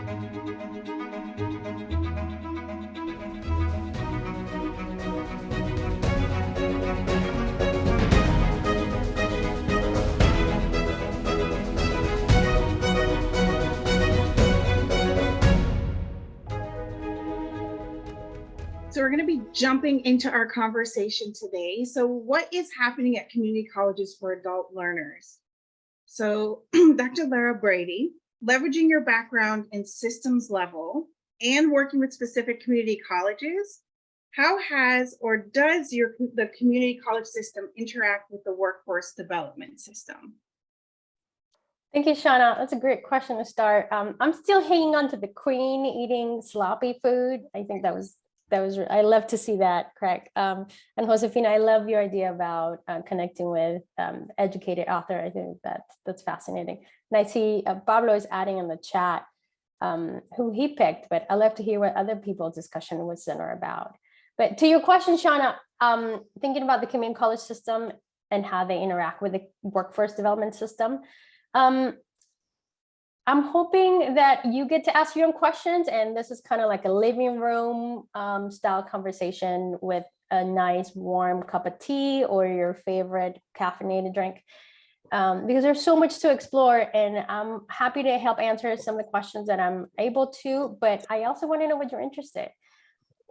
So we're going to be jumping into our conversation today. So what is happening at community colleges for adult learners? So Dr. Lara-Brady, leveraging your background in systems level and working with specific community colleges, how has or does the community college system interact with the workforce development system? Thank you, Shauna. That's a great question to start. I'm still hanging on to the queen eating sloppy food. I think that was I love to see that, Craig. And Josefina, I love your idea about connecting with educated author. I think that's fascinating. And I see Pablo is adding in the chat who he picked, but I love to hear what other people's discussion was center about. But to your question, Shauna, thinking about the community college system and how they interact with the workforce development system, I'm hoping that you get to ask your own questions, and this is kind of like a living room style conversation with a nice warm cup of tea or your favorite caffeinated drink, because there's so much to explore, and I'm happy to help answer some of the questions that I'm able to, but I also want to know what you're interested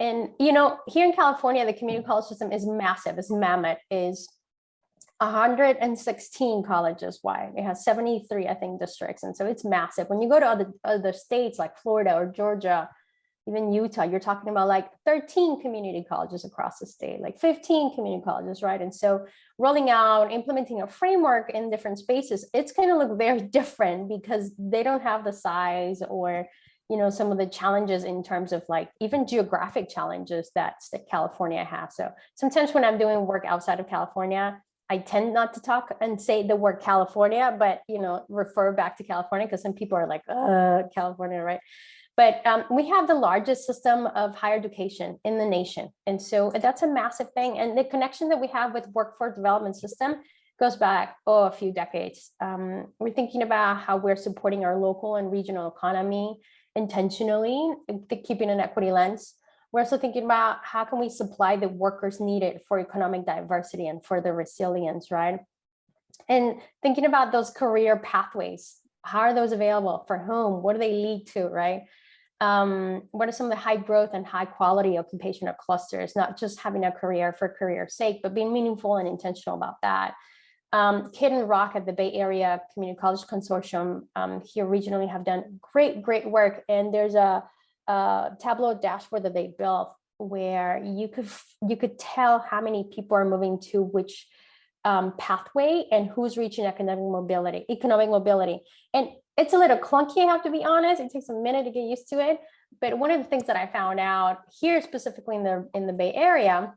in. You know, here in California, the community college system is massive, it's mammoth, is 116 colleges wide. It has 73, I think, districts. And so it's massive. When you go to other states like Florida or Georgia, even Utah, you're talking about like 13 community colleges across the state, like 15 community colleges, right? And so rolling out, implementing a framework in different spaces, it's going to look very different because they don't have the size or, you know, some of the challenges in terms of like even geographic challenges that California has. So sometimes when I'm doing work outside of California, I tend not to talk and say the word California, but, you know, refer back to California because some people are like, California, right? But we have the largest system of higher education in the nation. And so that's a massive thing. And the connection that we have with workforce development system goes back, a few decades. We're thinking about how we're supporting our local and regional economy intentionally, keeping an equity lens. We're also thinking about how can we supply the workers needed for economic diversity and for the resilience, right? And thinking about those career pathways, how are those available for whom? What do they lead to, right? What are some of the high growth and high quality occupational clusters, not just having a career for career's sake, but being meaningful and intentional about that. Hidden Rock at the Bay Area Community College Consortium here regionally have done great work. And there's a Tableau dashboard that they built where you could tell how many people are moving to which pathway and who's reaching economic mobility. And it's a little clunky, I have to be honest. It takes a minute to get used to it. But one of the things that I found out here, specifically in the Bay Area,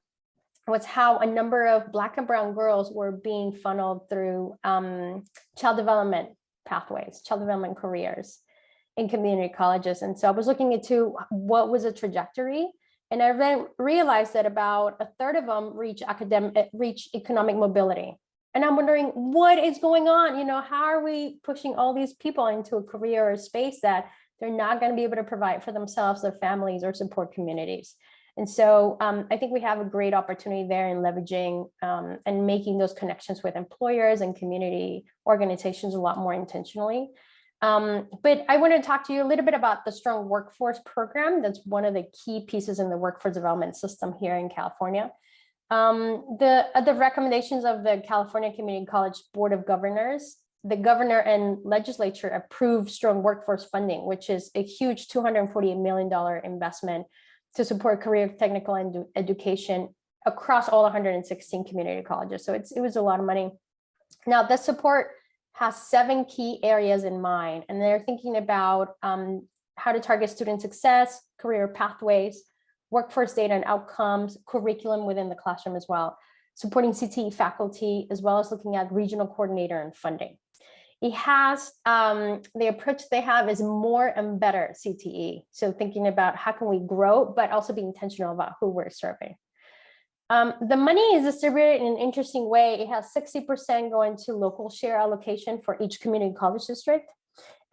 was how a number of Black and brown girls were being funneled through child development pathways, child development careers in community colleges. And so I was looking into what was a trajectory, and I then realized that about a third of them reach economic mobility. And I'm wondering what is going on? You know, how are we pushing all these people into a career or space that they're not going to be able to provide for themselves, their families, or support communities? And so I think we have a great opportunity there in leveraging and making those connections with employers and community organizations a lot more intentionally. But I want to talk to you a little bit about the Strong Workforce Program. That's one of the key pieces in the workforce development system here in California. The recommendations of the California Community College Board of Governors, the governor and legislature approved Strong Workforce Funding, which is a huge $248 million investment to support career technical and education across all 116 community colleges. So it was a lot of money. Now, the support has 7 key areas in mind, and they're thinking about how to target student success, career pathways, workforce data and outcomes, curriculum within the classroom as well, supporting CTE faculty, as well as looking at regional coordinator and funding. It has, the approach they have is more and better CTE. So thinking about how can we grow, but also be intentional about who we're serving. The money is distributed in an interesting way. It has 60% going to local share allocation for each community college district.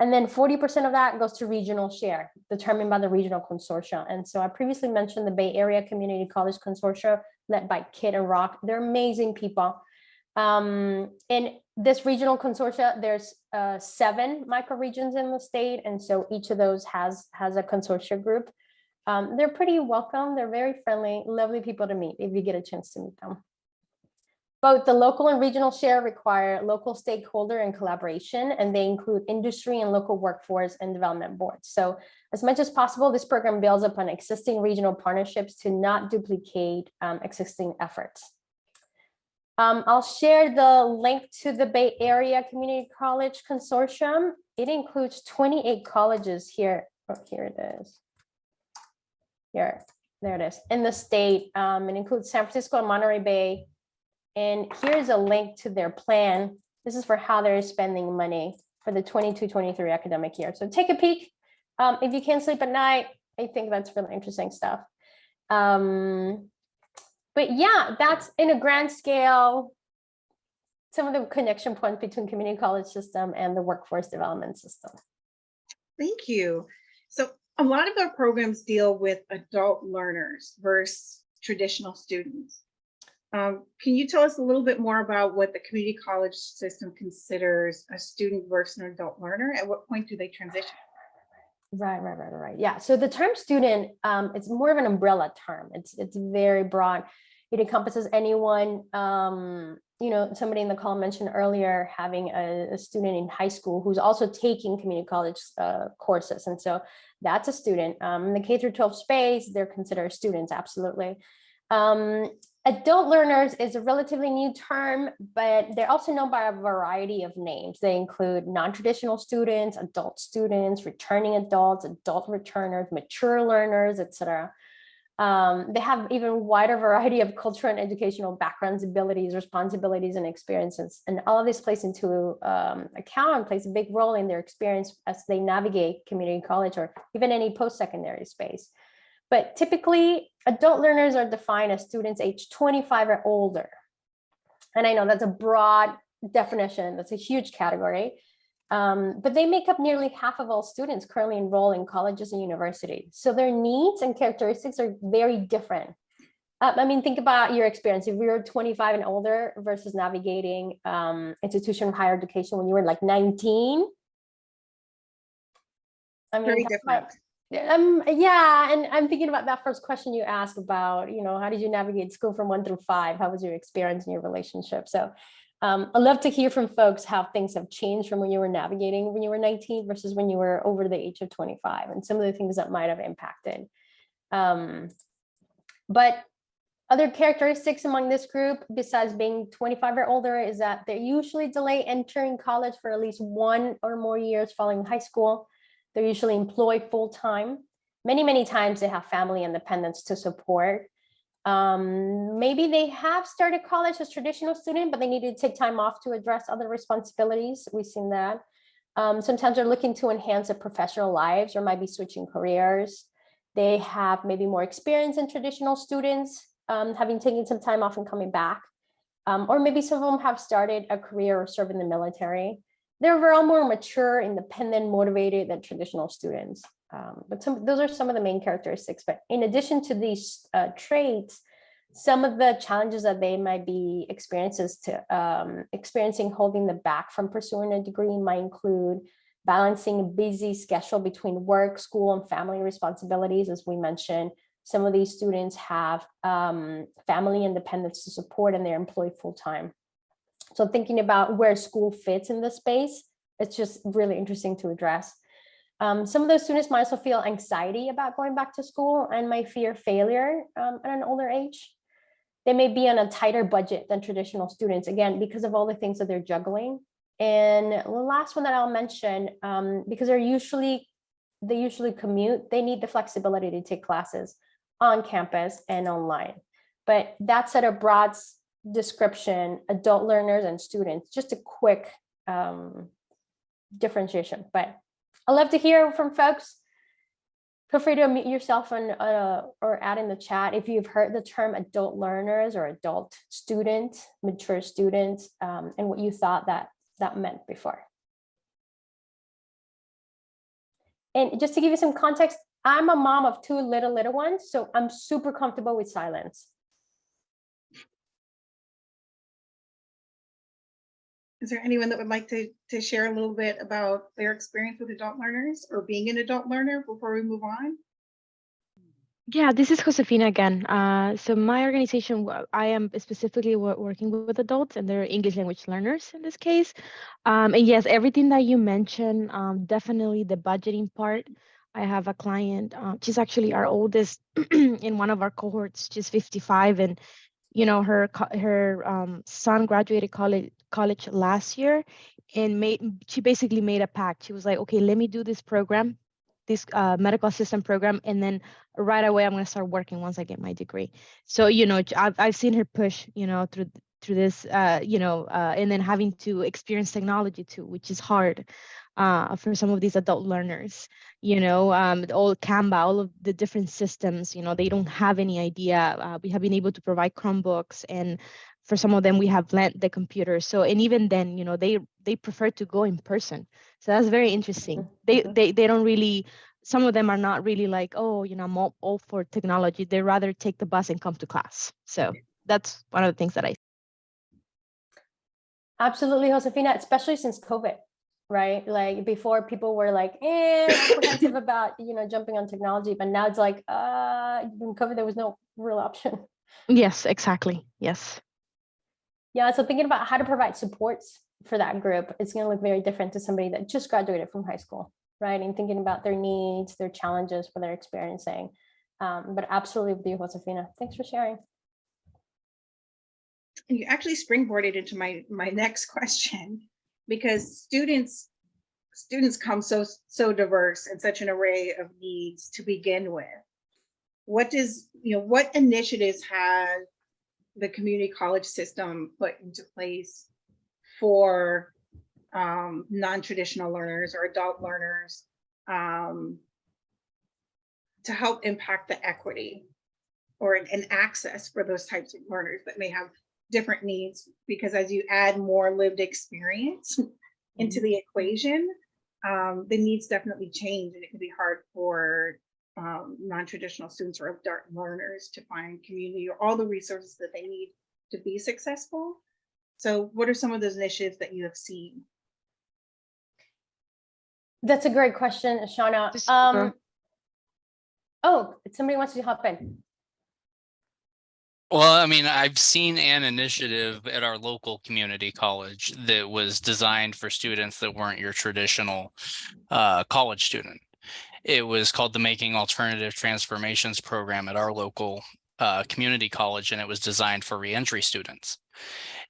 And then 40% of that goes to regional share, determined by the regional consortia. And so I previously mentioned the Bay Area Community College Consortia, led by Kit and Rock. They're amazing people. In this regional consortia, there's 7 microregions in the state. And so each of those has a consortia group. They're pretty welcome. They're very friendly, lovely people to meet if you get a chance to meet them. Both the local and regional share require local stakeholder and collaboration, and they include industry and local workforce and development boards. So as much as possible, this program builds upon existing regional partnerships to not duplicate existing efforts. I'll share the link to the Bay Area Community College Consortium. It includes 28 colleges here. Oh, here it is. Here, there it is, in the state. It includes San Francisco and Monterey Bay. And here's a link to their plan. This is for how they're spending money for the 22-23 academic year. So take a peek. If you can't sleep at night, I think that's really interesting stuff. But yeah, that's in a grand scale, some of the connection points between community college system and the workforce development system. Thank you. So a lot of our programs deal with adult learners versus traditional students. Can you tell us a little bit more about what the community college system considers a student versus an adult learner? At what point do they transition? Right. Yeah. So the term student, it's more of an umbrella term. It's very broad. It encompasses anyone, somebody in the call mentioned earlier having a student in high school who's also taking community college courses. And so that's a student. In the K through 12 space, they're considered students, absolutely. Adult learners is a relatively new term, but they're also known by a variety of names. They include non-traditional students, adult students, returning adults, adult returners, mature learners, etc. They have even wider variety of cultural and educational backgrounds, abilities, responsibilities, and experiences. And all of this plays into account and plays a big role in their experience as they navigate community college or even any post-secondary space. But typically, adult learners are defined as students age 25 or older. And I know that's a broad definition. That's a huge category. But they make up nearly half of all students currently enrolled in colleges and universities. So their needs and characteristics are very different. Think about your experience. If you're 25 and older versus navigating institution of higher education when you were like 19. Very different. Yeah, and I'm thinking about that first question you asked about, how did you navigate school from 1 through 5? How was your experience in your relationship? So I'd love to hear from folks how things have changed from when you were navigating when you were 19 versus when you were over the age of 25 and some of the things that might have impacted. But other characteristics among this group, besides being 25 or older, is that they usually delay entering college for at least 1 or more years following high school. They're usually employed full-time. Many times they have family and dependents to support. Maybe they have started college as traditional student, but they need to take time off to address other responsibilities. We've seen that. Sometimes they're looking to enhance their professional lives or might be switching careers. They have maybe more experience than traditional students, having taken some time off and coming back. Or maybe some of them have started a career or served in the military. They're overall more mature, independent, motivated than traditional students. But those are some of the main characteristics. But in addition to these traits, some of the challenges that they might be experiencing holding them back from pursuing a degree might include balancing a busy schedule between work, school, and family responsibilities. As we mentioned, some of these students have family independence to support and they're employed full-time. So thinking about where school fits in this space, it's just really interesting to address. Some of those students might also feel anxiety about going back to school and might fear failure at an older age. They may be on a tighter budget than traditional students, again, because of all the things that they're juggling. And the last one that I'll mention, because they usually commute, they need the flexibility to take classes on campus and online. But that's at a broad description, adult learners and students, just a quick differentiation. But I'd love to hear from folks. Feel free to unmute yourself and or add in the chat if you've heard the term adult learners or adult student, mature students, and what you thought that meant before. And just to give you some context, I'm a mom of two little ones, so I'm super comfortable with silence. Is there anyone that would like to share a little bit about their experience with adult learners or being an adult learner before we move on? Yeah, this is Josefina again. So my organization, I am specifically working with adults and they're English language learners in this case. And yes, everything that you mentioned, definitely the budgeting part. I have a client, she's actually our oldest in one of our cohorts. She's 55, and her son graduated college last year, and she basically made a pact. She was like, okay, let me do this program, this medical assistant program, and then right away I'm going to start working once I get my degree. So I've seen her push through this and then having to experience technology too, which is hard for some of these adult learners. All Canva, all of the different systems, they don't have any idea. We have been able to provide Chromebooks, and for some of them we have lent the computers. So, and even then, they prefer to go in person. So that's very interesting. They don't really, some of them are not really like, oh, I'm all for technology. They rather take the bus and come to class. So that's one of the things that I. Absolutely, Josefina, especially since COVID, right? Like before, people were like, apprehensive about, jumping on technology, but now it's like, in COVID, there was no real option. Yes, exactly. Yes. Yeah, so thinking about how to provide supports for that group, it's going to look very different to somebody that just graduated from high school, right? And thinking about their needs, their challenges, what they're experiencing. But absolutely with you, Josefina. Thanks for sharing. You actually springboarded into my next question, because students come so diverse and such an array of needs to begin with. What initiatives has the community college system put into place for non-traditional learners or adult learners to help impact the equity or an access for those types of learners that may have different needs? Because as you add more lived experience into the equation, the needs definitely change, and it can be hard for non-traditional students or adult learners to find community or all the resources that they need to be successful. So what are some of those initiatives that you have seen? That's a great question, Shauna. Oh, somebody wants to hop in. Well, I mean, I've seen an initiative at our local community college that was designed for students that weren't your traditional college student. It was called the Making Alternative Transformations program at our local community college, and it was designed for reentry students.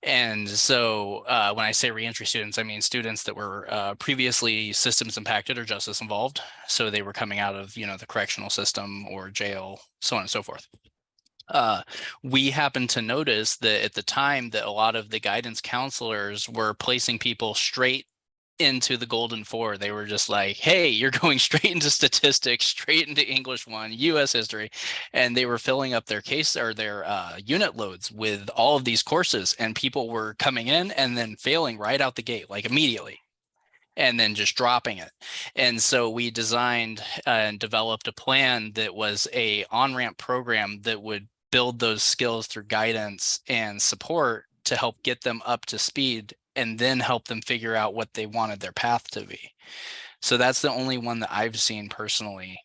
And so when I say reentry students, I mean students that were previously systems impacted or justice involved. So they were coming out of, the correctional system or jail, so on and so forth. We happened to notice that at the time that a lot of the guidance counselors were placing people straight into the golden four. They were just like, hey, you're going straight into statistics, straight into English 1, US history. And they were filling up their case or their unit loads with all of these courses, and people were coming in and then failing right out the gate, like immediately, and then just dropping it. And so we designed and developed a plan that was a on-ramp program that would build those skills through guidance and support to help get them up to speed, and then help them figure out what they wanted their path to be. So that's the only one that I've seen personally,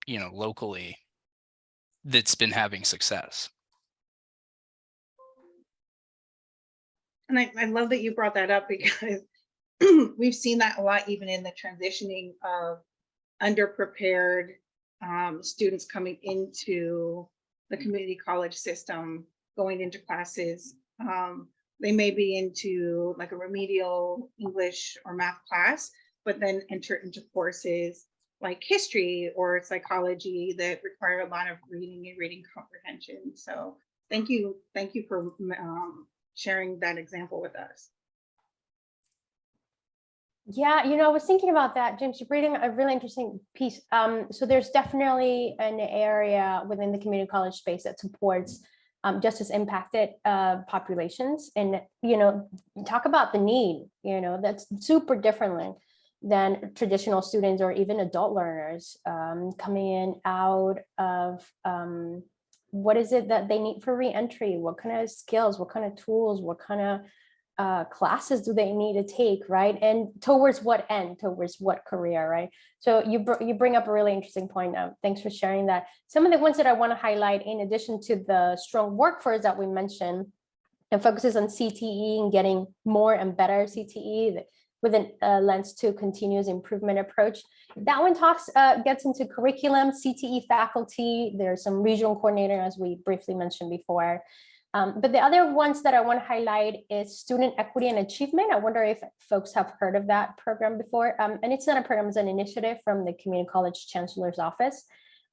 locally, that's been having success. And I love that you brought that up, because we've seen that a lot, even in the transitioning of underprepared students coming into the community college system, going into classes. They may be into like a remedial English or math class, but then enter into courses like history or psychology that require a lot of reading and reading comprehension. So thank you for sharing that example with us. Yeah, I was thinking about that, James. You're reading a really interesting piece. So there's definitely an area within the community college space that supports justice impacted populations, and talk about the need. That's super differently. than traditional students or even adult learners coming in out of what is it that they need for reentry? What kind of skills, what kind of tools, what kind of classes do they need to take, right? And towards what end, towards what career, right? So you bring up a really interesting point. Thanks for sharing that. Some of the ones that I want to highlight, in addition to the strong workforce that we mentioned, and focuses on CTE and getting more and better CTE with a lens to continuous improvement approach. That one gets into curriculum, CTE faculty. There's some regional coordinator, as we briefly mentioned before. But the other ones that I want to highlight is student equity and achievement. I wonder if folks have heard of that program before. And it's not a program, it's an initiative from the Community College Chancellor's Office.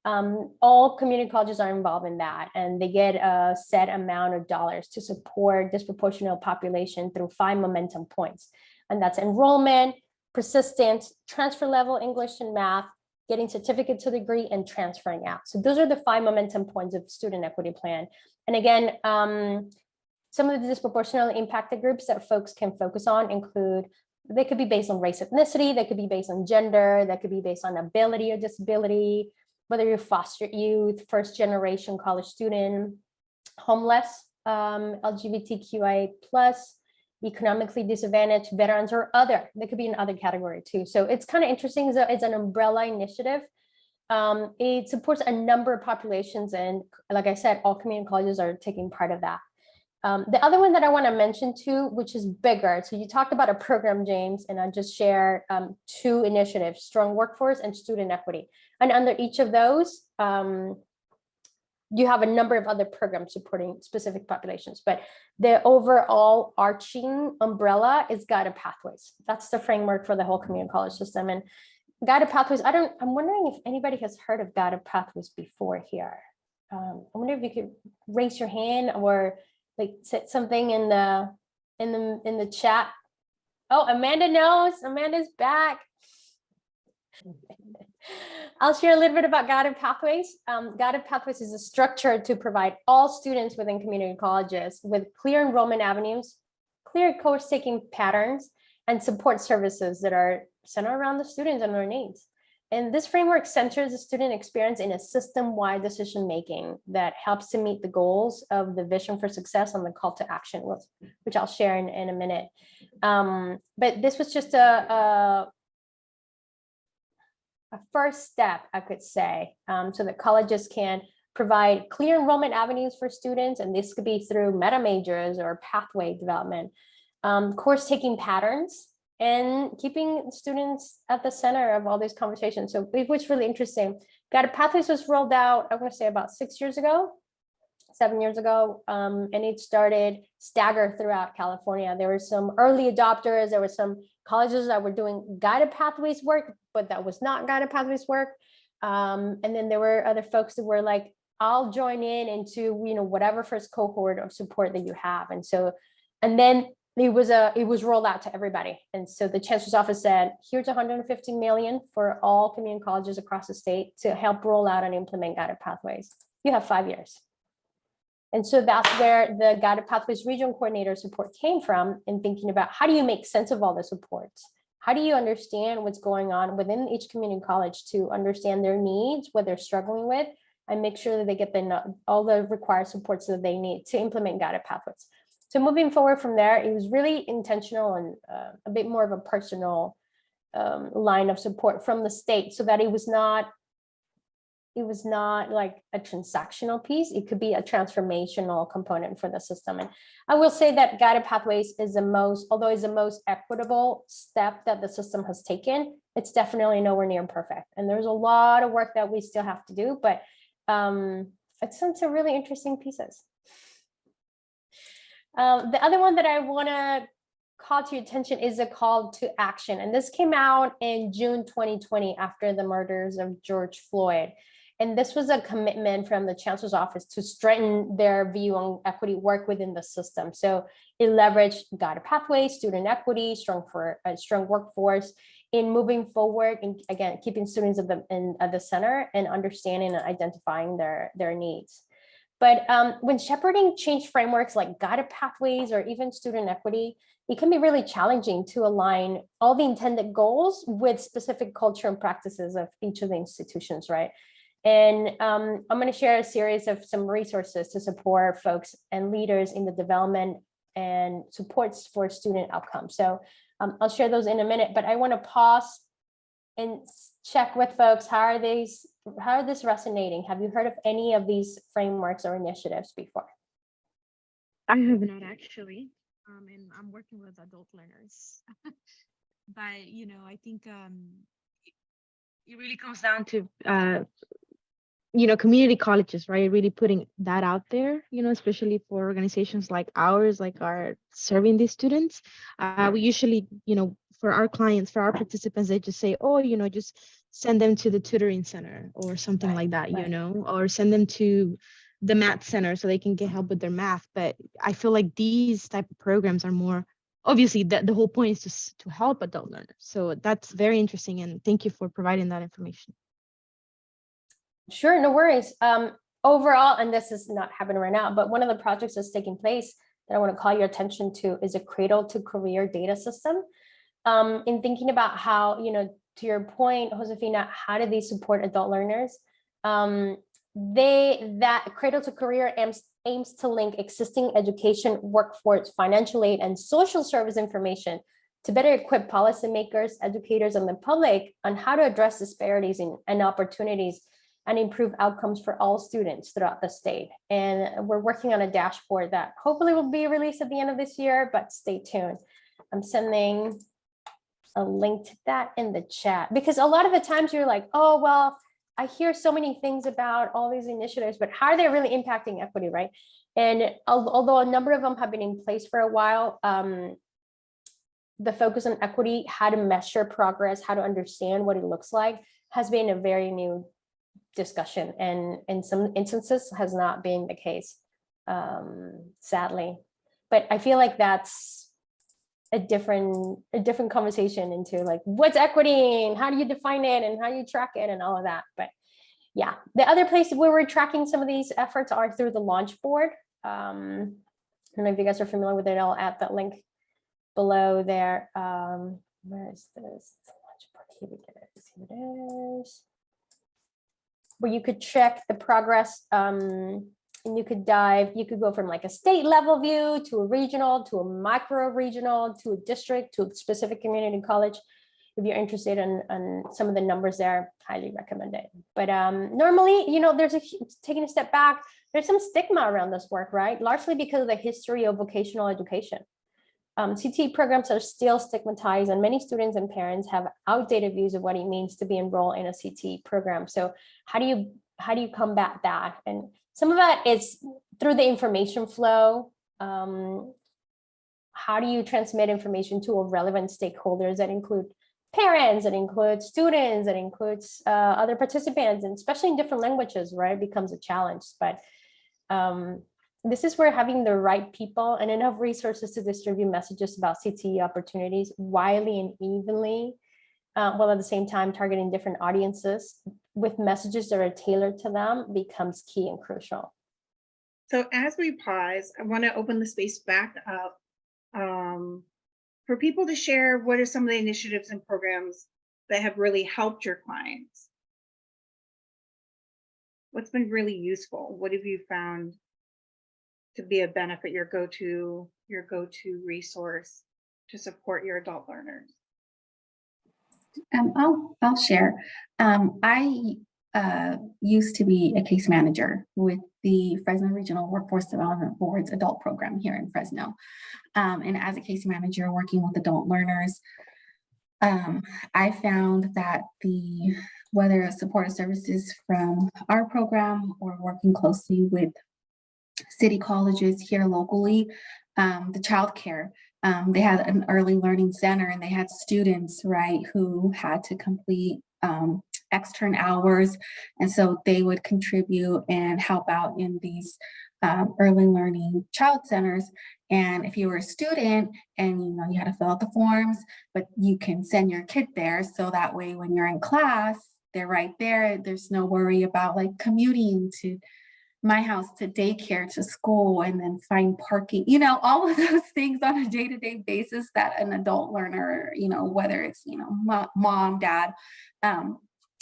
All community colleges are involved in that, and they get a set amount of dollars to support disproportionate population through 5 momentum points. And that's enrollment, persistence, transfer level English and math, getting certificate to degree, and transferring out. So those are the 5 momentum points of student equity plan. And again, some of the disproportionately impacted groups that folks can focus on include, they could be based on race, ethnicity, they could be based on gender, that could be based on ability or disability, whether you're foster youth, first generation college student, homeless, LGBTQIA+, economically disadvantaged, veterans, or other. They could be in other category too. So it's kind of interesting. It's an umbrella initiative. It supports a number of populations, and like I said, all community colleges are taking part of that. The other one that I want to mention too, which is bigger. So you talked about a program, James, and I'll just share 2 initiatives, strong workforce and student equity. And under each of those, you have a number of other programs supporting specific populations, but the overall arching umbrella is guided pathways. That's the framework for the whole community college system. And guided pathways, I'm wondering if anybody has heard of guided pathways before here. I wonder if you could raise your hand or like say something in the chat. Oh, Amanda knows. Amanda's back. I'll share a little bit about guided pathways. Guided pathways is a structure to provide all students within community colleges with clear enrollment avenues, clear course taking patterns, and support services that are centered around the students and their needs. And this framework centers the student experience in a system-wide decision-making that helps to meet the goals of the vision for success and the call to action, which I'll share in a minute. But this was just a first step, I could say, so that colleges can provide clear enrollment avenues for students, and this could be through meta majors or pathway development, course taking patterns, and keeping students at the center of all these conversations. So it was really interesting. Guided Pathways was rolled out, I'm going to say about 7 years ago, and it started staggered throughout California. There were some early adopters, there were some colleges that were doing guided pathways work, but that was not guided pathways work. And then there were other folks that were like, I'll join in into, whatever first cohort of support that you have. And then it was rolled out to everybody. And so the Chancellor's Office said, here's $150 million for all community colleges across the state to help roll out and implement guided pathways. You have 5 years. And so that's where the Guided Pathways Regional Coordinator support came from, in thinking about how do you make sense of all the supports? How do you understand what's going on within each community college to understand their needs, what they're struggling with, and make sure that they get all the required supports that they need to implement guided pathways. So moving forward from there, it was really intentional and a bit more of a personal line of support from the state, so that it was not like a transactional piece. It could be a transformational component for the system. And I will say that guided pathways is although it's the most equitable step that the system has taken, it's definitely nowhere near perfect. And there's a lot of work that we still have to do, but it's some really interesting pieces. The other one that I want to call to your attention is a call to action. And this came out in June 2020 after the murders of George Floyd. And this was a commitment from the Chancellor's Office to strengthen their view on equity work within the system. So it leveraged guided pathways, student equity, strong workforce in moving forward, and again, keeping students at the center and understanding and identifying their needs. But when shepherding change frameworks like guided pathways or even student equity, it can be really challenging to align all the intended goals with specific culture and practices of each of the institutions, right? And I'm going to share a series of some resources to support folks and leaders in the development and supports for student outcomes. So I'll share those in a minute, but I want to pause and check with folks, how are this resonating? Have you heard of any of these frameworks or initiatives before? I have not actually, and I'm working with adult learners. But you know, I think it really comes down to you know, community colleges, right? Really putting that out there, you know, especially for organizations like ours, like are serving these students. We usually, you know, for our clients, for our participants, they just say, oh, you know, just send them to the tutoring center or something like that, you know, or send them to the math center so they can get help with their math. But I feel like these type of programs are more, obviously the whole point is to help adult learners. So that's very interesting. And thank you for providing that information. Sure, no worries. Overall, and this is not happening right now, but one of the projects that's taking place that I want to call your attention to is a cradle to career data system. In thinking about how, you know, to your point, Josefina, how do they support adult learners? That cradle to career aims to link existing education, workforce, financial aid, and social service information to better equip policymakers, educators, and the public on how to address disparities and opportunities and improve outcomes for all students throughout the state. And we're working on a dashboard that hopefully will be released at the end of this year, but stay tuned. I'm sending a link to that in the chat, because a lot of the times you're like, oh, well, I hear so many things about all these initiatives, but how are they really impacting equity, right? And although a number of them have been in place for a while, the focus on equity, how to measure progress, how to understand what it looks like, has been a very new discussion, and in some instances has not been the case, sadly. But I feel like that's a different conversation into like, what's equity and how do you define it and how you track it and all of that. But yeah, the other place where we're tracking some of these efforts are through the launch board. I don't know if you guys are familiar with it. I'll add that link below there. Where is this? Launch board. Here we go. Here it is. Where you could check the progress, and you could go from like a state level view to a regional, to a micro regional, to a district, to a specific community college. If you're interested in some of the numbers there, highly recommend it. But normally, you know, taking a step back, there's some stigma around this work, right? Largely because of the history of vocational education. CTE programs are still stigmatized, and many students and parents have outdated views of what it means to be enrolled in a CTE program. So how do you combat that? And some of that is through the information flow. How do you transmit information to relevant stakeholders that include parents, that includes students, that includes other participants, and especially in different languages, right? It becomes a challenge. But this is where having the right people and enough resources to distribute messages about CTE opportunities widely and evenly, while at the same time targeting different audiences with messages that are tailored to them, becomes key and crucial. So as we pause, I want to open the space back up for people to share what are some of the initiatives and programs that have really helped your clients. What's been really useful? What have you found to be a benefit, your go-to resource to support your adult learners? I'll share. I used to be a case manager with the Fresno Regional Workforce Development Board's adult program here in Fresno. And as a case manager working with adult learners, I found that whether it's supportive services from our program or working closely with city colleges here locally, the childcare, they had an early learning center, and they had students, right, who had to complete extern hours, and so they would contribute and help out in these early learning child centers. And if you were a student and you had to fill out the forms, but you can send your kid there, so that way when you're in class, they're right there. There's no worry about like commuting to my house to daycare to school and then find parking, you know, all of those things on a day-to-day basis that an adult learner, you know, whether it's, you know, mom, dad,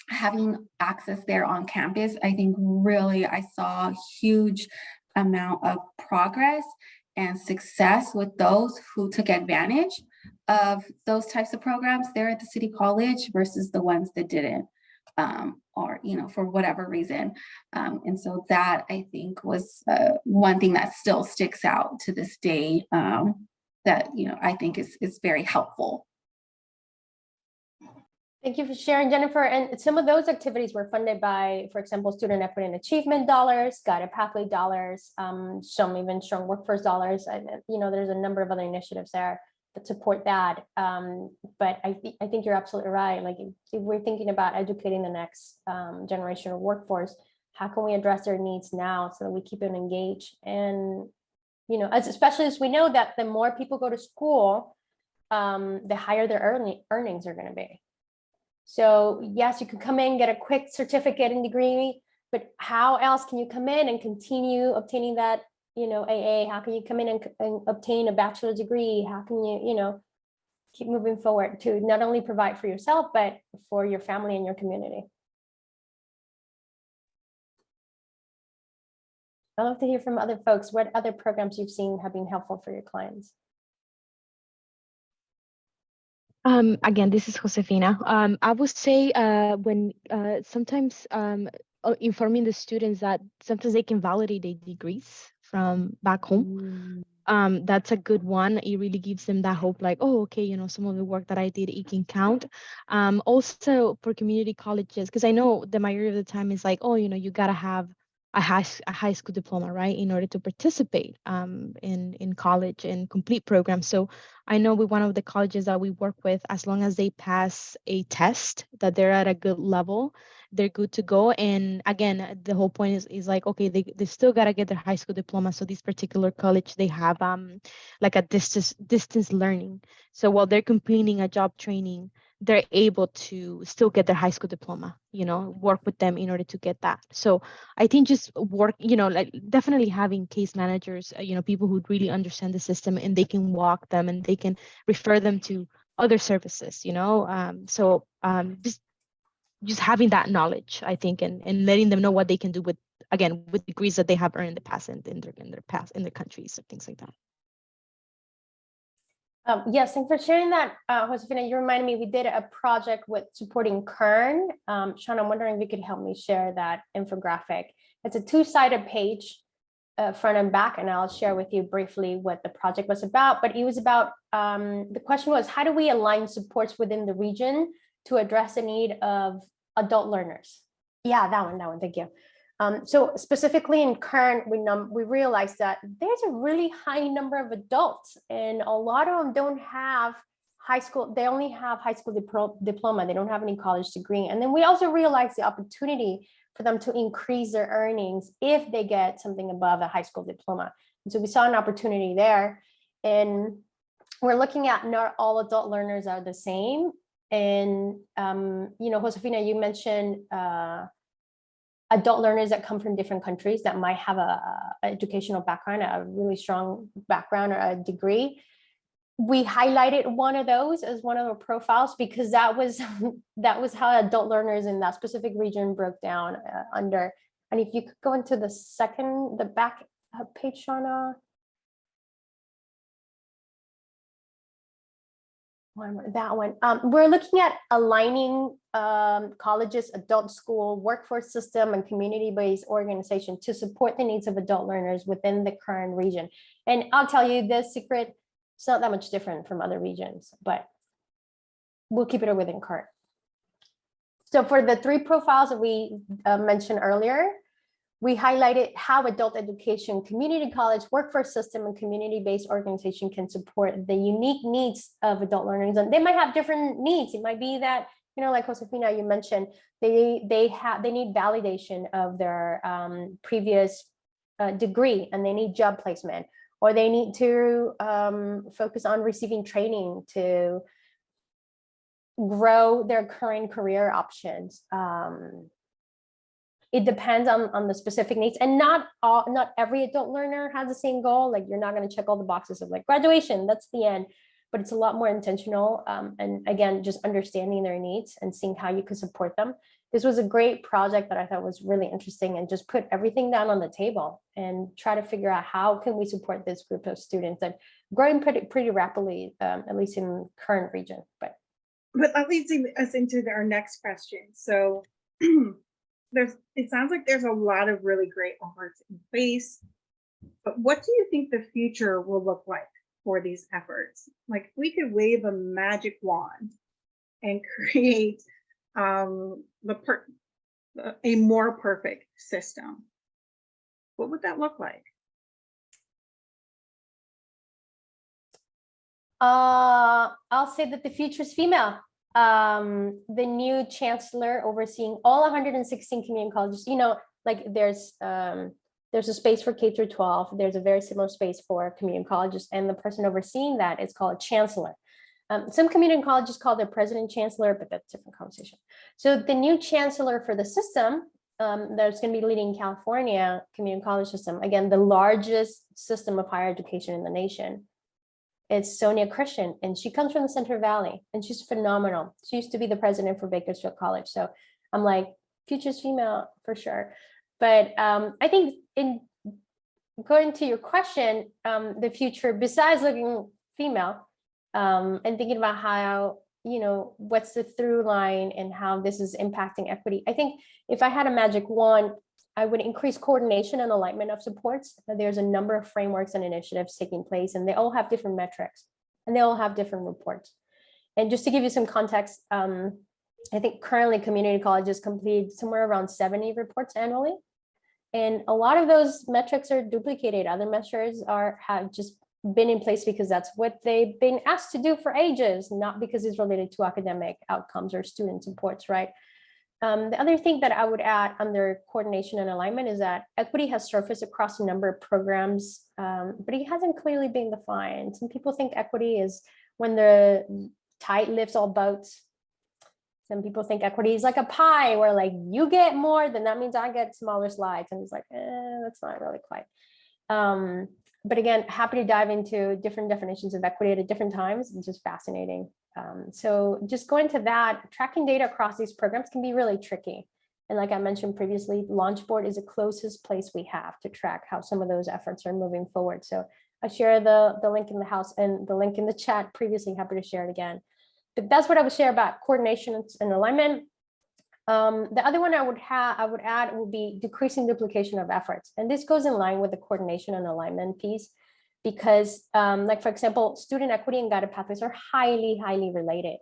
having access there on campus, I think really I saw a huge amount of progress and success with those who took advantage of those types of programs there at the city college versus the ones that didn't, or, you know, for whatever reason. And so that I think was one thing that still sticks out to this day, that, you know, I think is very helpful. Thank you for sharing, Jennifer. And some of those activities were funded by, for example, student equity and achievement dollars, guided pathway dollars, some even strong workforce dollars. You know, there's a number of other initiatives there that support that. But I think you're absolutely right. Like if we're thinking about educating the next generation of workforce, how can we address their needs now so that we keep them engaged? And, you know, especially as we know that the more people go to school, the higher their earnings are going to be. So yes, you can come in, get a quick certificate and degree, but how else can you come in and continue obtaining that, you know, AA? How can you come in and obtain a bachelor's degree? How can you, you know, keep moving forward to not only provide for yourself, but for your family and your community? I'd love to hear from other folks. What other programs you've seen have been helpful for your clients? Again, this is Josefina. I would say when sometimes informing the students that sometimes they can validate their degrees from back home. That's a good one. It really gives them that hope, like, oh, okay, you know, some of the work that I did, it can count. Also for community colleges, because I know the majority of the time is like, oh, you know, you gotta have a high school diploma, right, in order to participate in college and complete programs. So I know with one of the colleges that we work with, as long as they pass a test that they're at a good level, they're good to go. And again, the whole point is like, okay, they still got to get their high school diploma. So this particular college, they have like a distance learning. So while they're completing a job training, they're able to still get their high school diploma, you know, work with them in order to get that. So I think just work, you know, like definitely having case managers, you know, people who really understand the system and they can walk them and they can refer them to other services, you know. Just having that knowledge, I think, and letting them know what they can do with, again, with degrees that they have earned in the past and in their countries and things like that. Yes, thanks for sharing that, Josefina. You reminded me, we did a project with supporting Kern. Sean, I'm wondering if you could help me share that infographic. It's a two-sided page, front and back, and I'll share with you briefly what the project was about. But it was about, the question was, how do we align supports within the region to address the need of adult learners? Yeah, that one, thank you. So specifically in Kern, we realized that there's a really high number of adults, and a lot of them don't have high school. They only have high school diploma. They don't have any college degree. And then we also realized the opportunity for them to increase their earnings if they get something above a high school diploma. And so we saw an opportunity there, and we're looking at not all adult learners are the same. And you know, Josefina, you mentioned adult learners that come from different countries that might have a educational background, a really strong background or a degree. We highlighted one of those as one of the profiles because that was how adult learners in that specific region broke down under. And if you could go into the back page, Shauna. That one. We're looking at aligning colleges, adult school, workforce system, and community-based organization to support the needs of adult learners within the current region. And I'll tell you the secret, it's not that much different from other regions, but we'll keep it within current. So for the three profiles that we mentioned earlier, we highlighted how adult education, community college, workforce system, and community-based organization can support the unique needs of adult learners. And they might have different needs. It might be that, you know, like Josefina, you mentioned, they need validation of their previous degree, and they need job placement, or they need to focus on receiving training to grow their current career options. it depends on the specific needs, and not every adult learner has the same goal. Like you're not going to check all the boxes of like graduation, that's the end, but it's a lot more intentional. And again, just understanding their needs and seeing how you could support them. This was a great project that I thought was really interesting, and just put everything down on the table and try to figure out how can we support this group of students that growing pretty rapidly, at least in current region. But that leads us into our next question. So it sounds like there's a lot of really great efforts in place, but what do you think the future will look like for these efforts? Like, if we could wave a magic wand and create a more perfect system, what would that look like? I'll say that the future is female. The new chancellor overseeing all 116 community colleges, you know, like there's a space for K through 12. There's a very similar space for community colleges, and the person overseeing that is called a chancellor. Some community colleges call their president chancellor, but that's a different conversation. So the new chancellor for the system that's going to be leading California community college system, again, the largest system of higher education in the nation. It's Sonia Christian, and she comes from the Central Valley, and she's phenomenal. She used to be the president for Bakersfield College. So I'm like, future's female for sure. But I think in going to your question, the future, besides looking female, and thinking about how, you know, what's the through line and how this is impacting equity. I think if I had a magic wand, I would increase coordination and alignment of supports. There's a number of frameworks and initiatives taking place, and they all have different metrics and they all have different reports. And just to give you some context, I think currently community colleges complete somewhere around 70 reports annually. And a lot of those metrics are duplicated. Other measures have just been in place because that's what they've been asked to do for ages, not because it's related to academic outcomes or student supports, right? The other thing that I would add under coordination and alignment is that equity has surfaced across a number of programs, but it hasn't clearly been defined. Some people think equity is when the tide lifts all boats. Some people think equity is like a pie where like you get more, then that means I get smaller slides. And it's like, that's not really quite. But again, happy to dive into different definitions of equity at different times. It's just fascinating. So just going to that, tracking data across these programs can be really tricky. And like I mentioned previously, Launchboard is the closest place we have to track how some of those efforts are moving forward. So I share the link in the house and the link in the chat previously, happy to share it again. But that's what I would share about coordination and alignment. The other one I would add would be decreasing duplication of efforts. And this goes in line with the coordination and alignment piece, because like, for example, student equity and guided pathways are highly, highly related.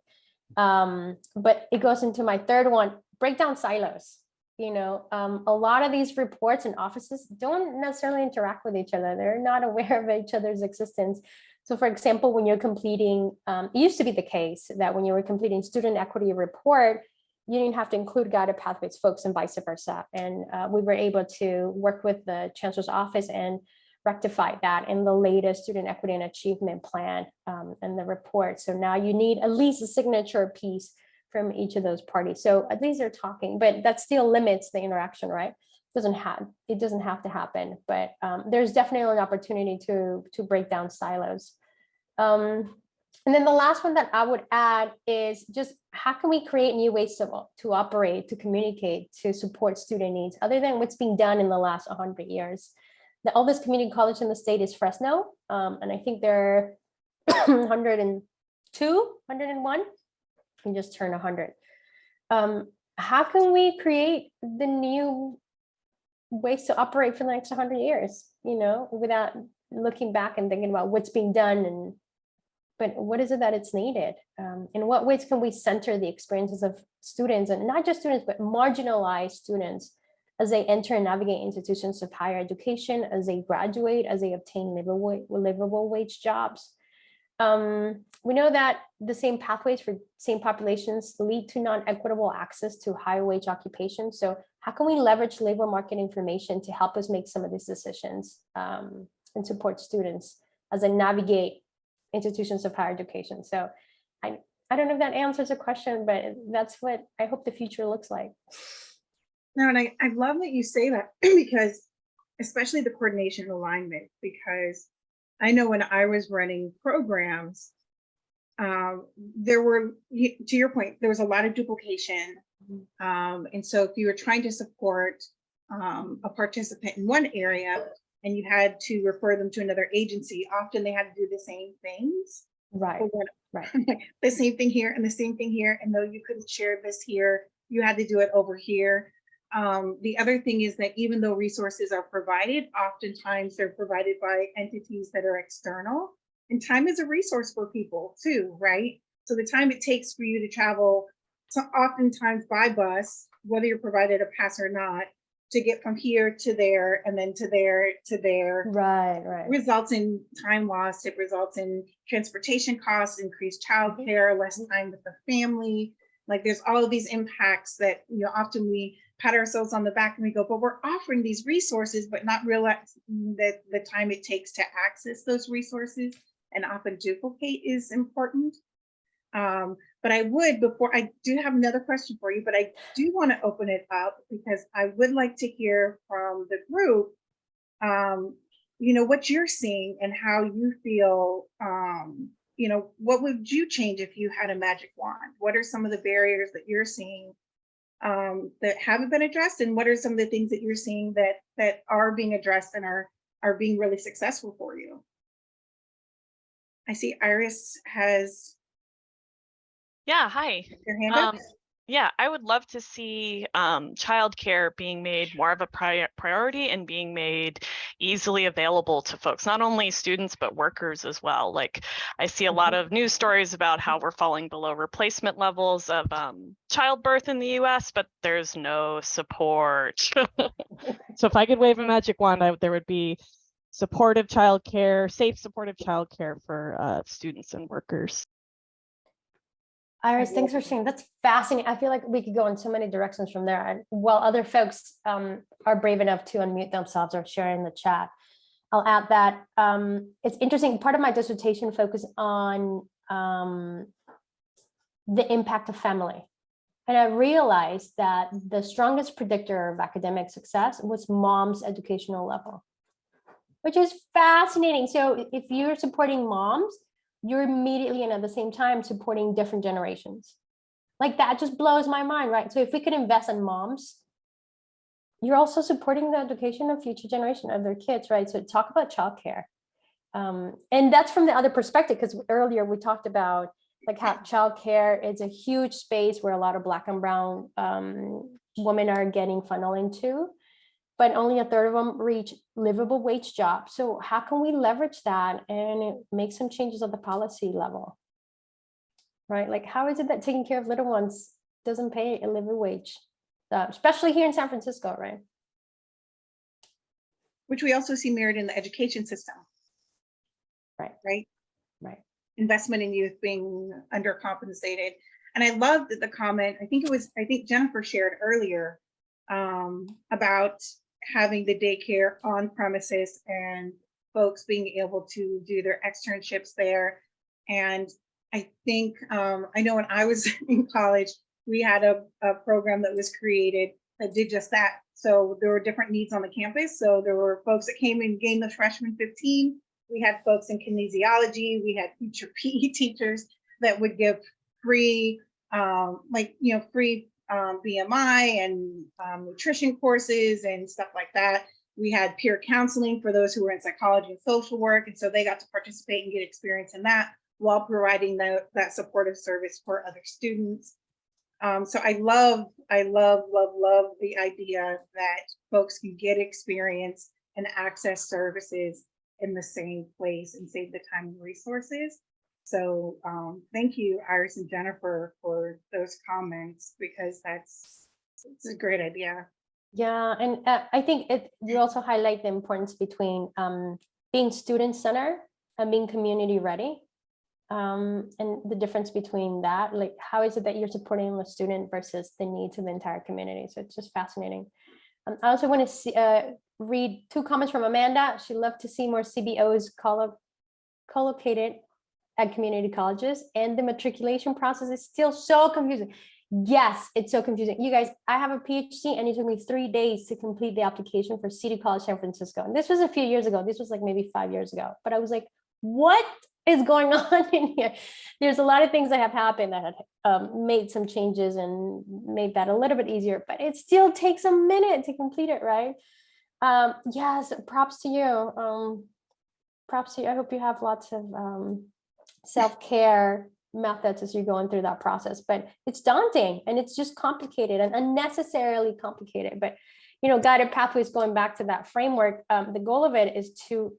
But it goes into my third one, break down silos. You know, a lot of these reports and offices don't necessarily interact with each other. They're not aware of each other's existence. So for example, when you're completing, it used to be the case that when you were completing student equity report, you didn't have to include guided pathways folks and vice versa. And we were able to work with the Chancellor's office and rectify that in the latest student equity and achievement plan and the report. So now you need at least a signature piece from each of those parties. So at least they're talking, but that still limits the interaction, right? It doesn't have to happen, but there's definitely an opportunity to break down silos. And then the last one that I would add is just how can we create new ways to operate, to communicate, to support student needs, other than what's being done in the last 100 years. The oldest community college in the state is Fresno, and I think they're 102, 101, and just turned 100. How can we create the new ways to operate for the next 100 years, you know, without looking back and thinking about what's being done, but what is it that it's needed? In what ways can we center the experiences of students, and not just students, but marginalized students, as they enter and navigate institutions of higher education, as they graduate, as they obtain livable wage jobs? We know that the same pathways for same populations lead to non-equitable access to higher wage occupations. So how can we leverage labor market information to help us make some of these decisions and support students as they navigate institutions of higher education? So I don't know if that answers the question, but that's what I hope the future looks like. No, and I love that you say that because especially the coordination and alignment, because I know when I was running programs, there were, to your point, there was a lot of duplication. And so if you were trying to support a participant in one area and you had to refer them to another agency, often they had to do the same things. Right, right. The same thing here and the same thing here. And though you couldn't share this here, you had to do it over here. The other thing is that even though resources are provided, oftentimes they're provided by entities that are external. And time is a resource for people too, right? So the time it takes for you to travel, so oftentimes by bus, whether you're provided a pass or not, to get from here to there and then to there to there, Right. results in time lost. It results in transportation costs, increased childcare, less time with the family. Like there's all of these impacts that, you know, often we pat ourselves on the back and we go, but we're offering these resources, but not realize that the time it takes to access those resources and often duplicate is important. But I would, before I do have another question for you, but I do want to open it up because I would like to hear from the group, you know, what you're seeing and how you feel, you know, what would you change if you had a magic wand? What are some of the barriers that you're seeing that haven't been addressed? And what are some of the things that you're seeing that are being addressed and are being really successful for you? I see Iris has Yeah, hi. your hand up. Yeah, I would love to see childcare being made more of a priority and being made easily available to folks, not only students, but workers as well. Like I see a lot of news stories about how we're falling below replacement levels of childbirth in the US, but there's no support. So if I could wave a magic wand, there would be supportive childcare, safe supportive childcare for students and workers. Iris, thanks for sharing. That's fascinating. I feel like we could go in so many directions from there. And while other folks are brave enough to unmute themselves or share in the chat, I'll add that it's interesting. Part of my dissertation focused on the impact of family. And I realized that the strongest predictor of academic success was mom's educational level, which is fascinating. So if you're supporting moms, you're immediately and at the same time supporting different generations. Like that just blows my mind, right? So if we could invest in moms, you're also supporting the education of future generation of their kids, right? So talk about childcare. And that's from the other perspective, because earlier we talked about like how childcare is a huge space where a lot of Black and brown women are getting funneled into, but only a third of them reach livable wage jobs. So how can we leverage that and make some changes at the policy level, right? Like how is it that taking care of little ones doesn't pay a living wage, especially here in San Francisco, right? Which we also see mirrored in the education system. Right. Investment in youth being undercompensated. And I love that the comment, I think Jennifer shared earlier about having the daycare on premises and folks being able to do their externships there. And I think, I know when I was in college, we had a program that was created that did just that. So there were different needs on the campus. So there were folks that came and gained the freshman 15. We had folks in kinesiology. We had future PE teachers that would give free, free BMI and nutrition courses and stuff like that. We had peer counseling for those who were in psychology and social work. And so they got to participate and get experience in that while providing that supportive service for other students. So I love the idea that folks can get experience and access services in the same place and save the time and resources. So thank you, Iris and Jennifer, for those comments, because it's a great idea. Yeah, and I think you also highlight the importance between being student-centered and being community ready. And the difference between that, like how is it that you're supporting the student versus the needs of the entire community? So it's just fascinating. I also want to read 2 comments from Amanda. She'd love to see more CBOs co-located at community colleges, and the matriculation process is still so confusing. Yes, it's so confusing. You guys, I have a PhD and it took me 3 days to complete the application for City College San Francisco. And this was a few years ago. This was like maybe 5 years ago. But I was like, what is going on in here? There's a lot of things that have happened that have made some changes and made that a little bit easier, but it still takes a minute to complete it, right? Yes, props to you. Props to you. I hope you have lots of self-care methods as you're going through that process, but it's daunting and it's just complicated and unnecessarily complicated. But guided pathways, going back to that framework, the goal of it is to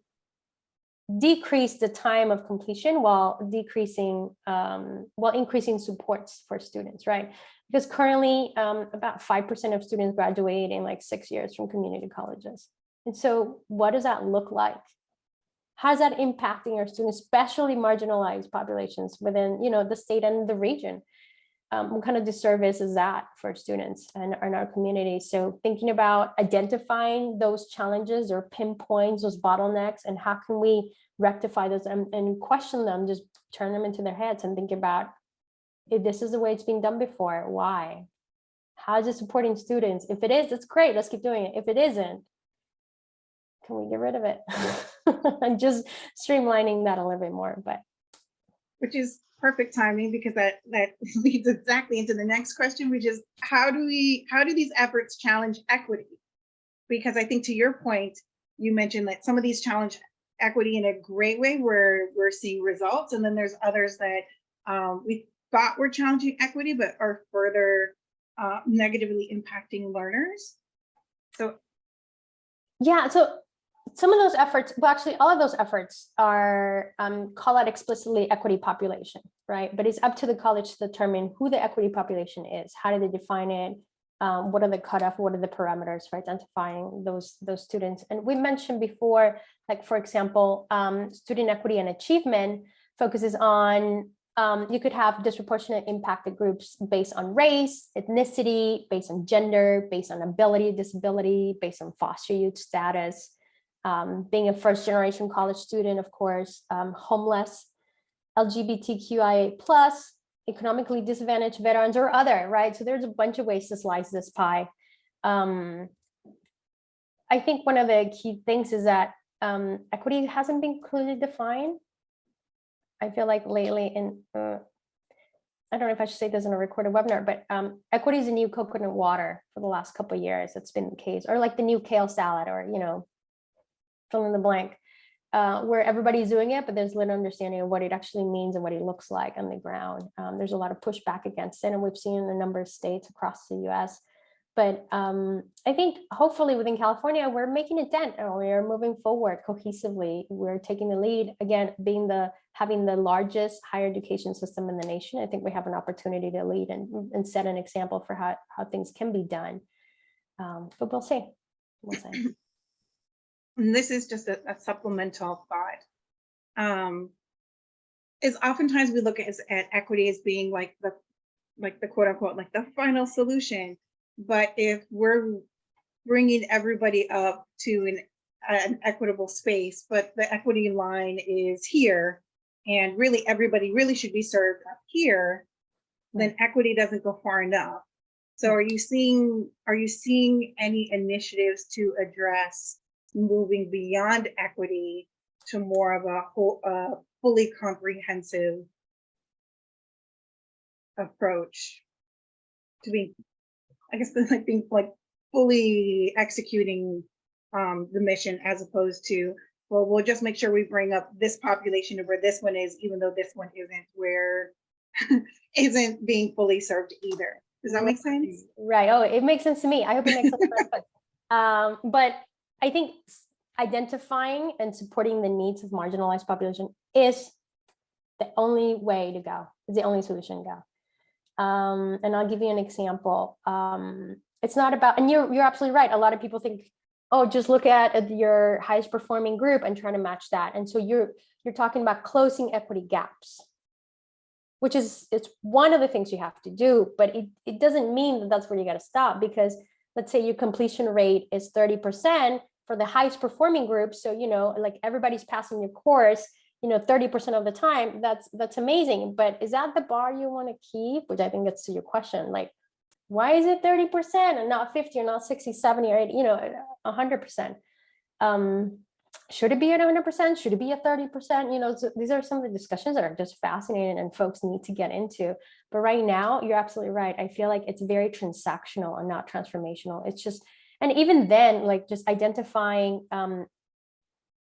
decrease the time of completion while increasing supports for students, right? Because currently about 5% of students graduate in like 6 years from community colleges. And so what does that look like? How's that impacting our students, especially marginalized populations within, the state and the region? What kind of disservice is that for students and in our community? So thinking about identifying those challenges or pinpoints, those bottlenecks, and how can we rectify those and question them, just turn them into their heads and think about, if this is the way it's being done before, why? How is it supporting students? If it is, it's great, let's keep doing it. If it isn't, can we get rid of it? And just streamlining that a little bit more, but. Which is perfect timing, because that leads exactly into the next question, which is how do these efforts challenge equity? Because I think to your point, you mentioned that some of these challenge equity in a great way where we're seeing results, and then there's others that we thought were challenging equity but are further negatively impacting learners. So yeah, so some of those efforts, well, actually all of those efforts are call out explicitly equity population, right? But it's up to the college to determine who the equity population is. How do they define it? What are the cutoff? What are the parameters for identifying those students? And we mentioned before, like, for example, student equity and achievement focuses on, you could have disproportionate impacted groups based on race, ethnicity, based on gender, based on ability, disability, based on foster youth status, being a first generation college student, of course, homeless, LGBTQIA+, economically disadvantaged veterans, or other, right? So there's a bunch of ways to slice this pie. I think one of the key things is that equity hasn't been clearly defined. I feel like lately, I don't know if I should say this in a recorded webinar, but equity is a new coconut water for the last couple of years. That's been the case, or like the new kale salad, or fill in the blank, where everybody's doing it, but there's little understanding of what it actually means and what it looks like on the ground. There's a lot of pushback against it, and we've seen in a number of states across the US. But I think hopefully within California, we're making a dent and we are moving forward cohesively. We're taking the lead, again, having the largest higher education system in the nation. I think we have an opportunity to lead and set an example for how things can be done. But we'll see. We'll see. And this is just a supplemental thought. Is oftentimes we look at equity as being like the quote unquote, like the final solution. But if we're bringing everybody up to an equitable space, but the equity line is here, and really everybody really should be served up here, then equity doesn't go far enough. So are you seeing any initiatives to address moving beyond equity to more of a fully comprehensive approach to being, I guess, like being like fully executing the mission, as opposed to, well, we'll just make sure we bring up this population of where this one is, even though this one isn't being fully served either. Does that make sense? Right. Oh, it makes sense to me. I hope it makes sense. But I think identifying and supporting the needs of marginalized population is the only way to go. It's the only solution to go. And I'll give you an example. It's not about, and you're absolutely right. A lot of people think, oh, just look at your highest performing group and try to match that. And so you're talking about closing equity gaps, which is, it's one of the things you have to do, but it doesn't mean that that's where you got to stop, because let's say your completion rate is 30% for the highest performing group. So, like everybody's passing your course, 30% of the time, that's amazing. But is that the bar you want to keep? Which I think gets to your question, like, why is it 30% and not 50 or not 60, 70 or 80, 100%? Should it be at 100%? Should it be at 30%? So these are some of the discussions that are just fascinating and folks need to get into. But right now, you're absolutely right. I feel like it's very transactional and not transformational. It's just, and even then, like just identifying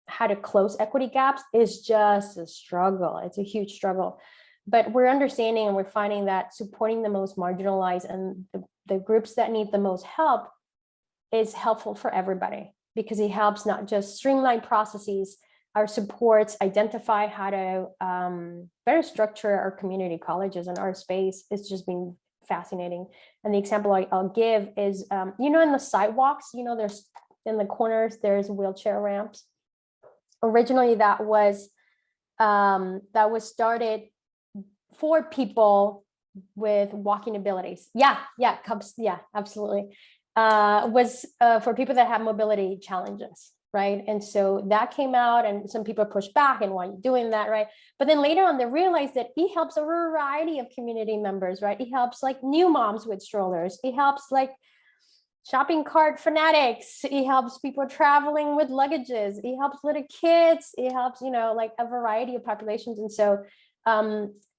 how to close equity gaps is just a struggle. It's a huge struggle. But we're understanding and we're finding that supporting the most marginalized and the groups that need the most help is helpful for everybody, because it helps not just streamline processes, our supports, identify how to better structure our community colleges and our space. It's just been fascinating. And the example I'll give is, in the sidewalks, there's in the corners, there's wheelchair ramps. Originally, that was started for people with walking abilities. Yeah, absolutely. Was for people that have mobility challenges, right? And so that came out and some people pushed back and why are you doing that, right? But then later on, they realized that it helps a variety of community members, right? It helps like new moms with strollers. It helps like shopping cart fanatics. It helps people traveling with luggages. It helps little kids. It helps, like a variety of populations. And so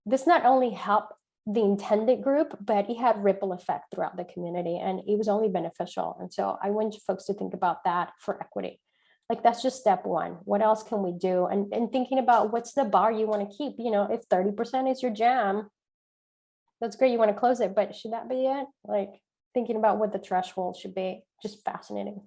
this not only helped the intended group, but it had ripple effect throughout the community and it was only beneficial. And so I want folks to think about that for equity. Like that's just step one. What else can we do? And thinking about what's the bar you want to keep, if 30% is your jam, that's great. You want to close it, but should that be it? Like thinking about what the threshold should be, just fascinating.